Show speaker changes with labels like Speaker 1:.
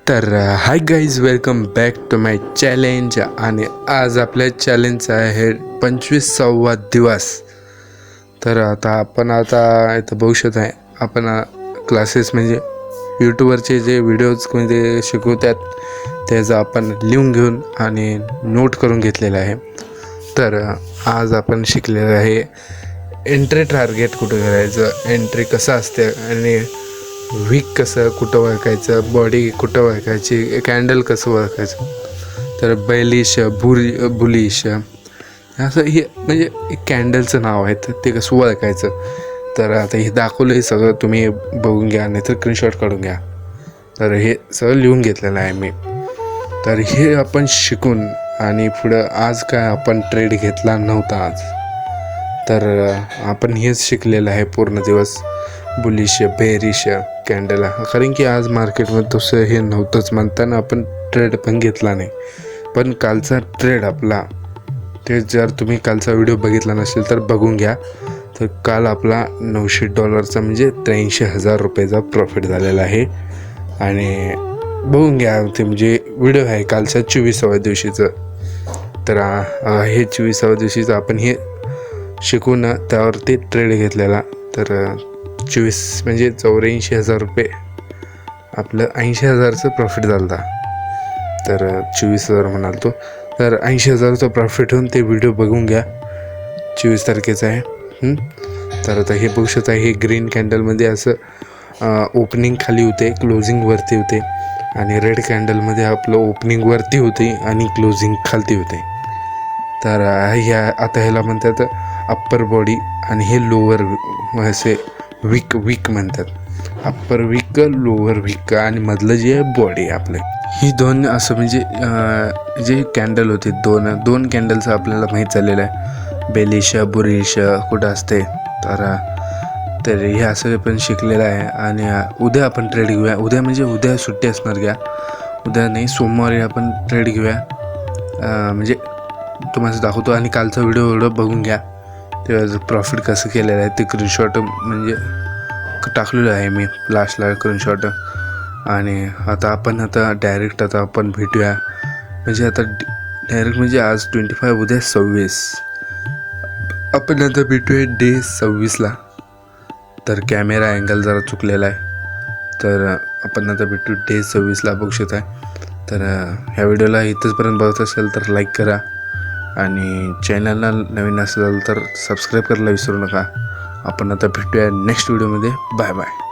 Speaker 1: तर hi guys, welcome back to my challenge. आणि आज आपल्या चॅलेंजचा आहे 25वा दिवस. तर आपण इथं बघू शकत आहे, आपण क्लासेस म्हणजे यूट्यूबवरचे जे व्हिडिओज म्हणजे शिकवतात त्याचं आपण लिहून घेऊन आणि नोट करून घेतलेलं आहे. तर आज आपण शिकलेलं आहे एंट्री टार्गेट कुठं करायचं, एंट्री कसं असते आणि वीक कसं कुठं ओळखायचं, बॉडी कुठं ओळखायची, कॅन्डल कसं ओळखायचं. तर बेलिश बुलिश असं हे म्हणजे कॅन्डलचं नाव आहे, तर ते कसं ओळखायचं. तर आता हे दाखवलं, हे सगळं तुम्ही बघून घ्या, नाही तर स्क्रीनशॉट काढून घ्या. तर हे सगळं लिहून घेतलेलं आहे मी. तर हे आपण शिकून आणि पुढं आज काय आपण ट्रेड घेतला नव्हता आज. तर आपण हेच शिकलेलं आहे पूर्ण दिवस, बुलिश बेरिश कॅन्डल. कारण की आज मार्केटमध्ये तसं हे नव्हतंच, म्हणताना आपण ट्रेड पण घेतला नाही. पण कालचा ट्रेड आपला, ते जर तुम्ही कालचा व्हिडिओ बघितला नसेल तर बघून घ्या. तर काल आपला $900 म्हणजे 83,000 रुपयाचा प्रॉफिट झालेला आहे. आणि बघून घ्या, ते म्हणजे व्हिडिओ आहे कालच्या 24व्या दिवशीचं. तर हे 24व्या दिवशीचं आपण हे शिकून त्यावरती ट्रेड घेतलेला. तर 24 म्हणजे 84,000 रुपये, आपलं 80,000चं प्रॉफिट झालं. तर 24,000 म्हणाल तो, तर 80,000चं प्रॉफिट होऊन ते व्हिडिओ बघून घ्या. 24 तारखेचा आहे. तर आता हे बघू शकता, हे ग्रीन कॅन्डलमध्ये असं ओपनिंग खाली होते, क्लोजिंग वरती होते. आणि रेड कॅन्डलमध्ये आपलं ओपनिंग वरती होते आणि क्लोजिंग खालती होते. तर आता ह्याला म्हणतात अप्पर बॉडी आणि हे लोअर, असे वीक म्हणतात. अप्पर वीक, लोअर वीक आणि मधलं जे आहे बॉडी आपलं. ही दोन असं म्हणजे जे कॅन्डल होते, दोन कॅन्डलचं आपल्याला माहीत झालेलं आहे, बेलिश बुलिश कुठं असते. तर हे असं पण शिकलेलं आहे. आणि उद्या आपण ट्रेड घेऊया. उद्या म्हणजे उद्या सुट्टी असणार, घ्या उद्या नाही, सोमवारी आपण ट्रेड घेऊया. म्हणजे तुम्हाला दाखवतो. आणि कालचा व्हिडिओ बघून घ्या, ते प्रॉफिट कसं केलेलं आहे ते स्क्रीनशॉट म्हणजे टाकलेलं आहे मी लास्टला स्क्रीनशॉट. आणि आता आपण डायरेक्ट आपण भेटूया. म्हणजे आता डायरेक्ट म्हणजे आज 25, उद्या 26, आपण आता भेटूया डे 26ला. तर कॅमेरा अँगल जरा चुकलेला आहे, तर आपण आता भेटू डे 26ला, बघू शकता. तर ह्या व्हिडिओला इथंचपर्यंत बघत असेल तर लाईक करा, आणि चॅनलला नवीन असेल तर सबस्क्राईब करायला विसरू नका. आपण आता भेटूया नेक्स्ट व्हिडिओमध्ये. Bye bye.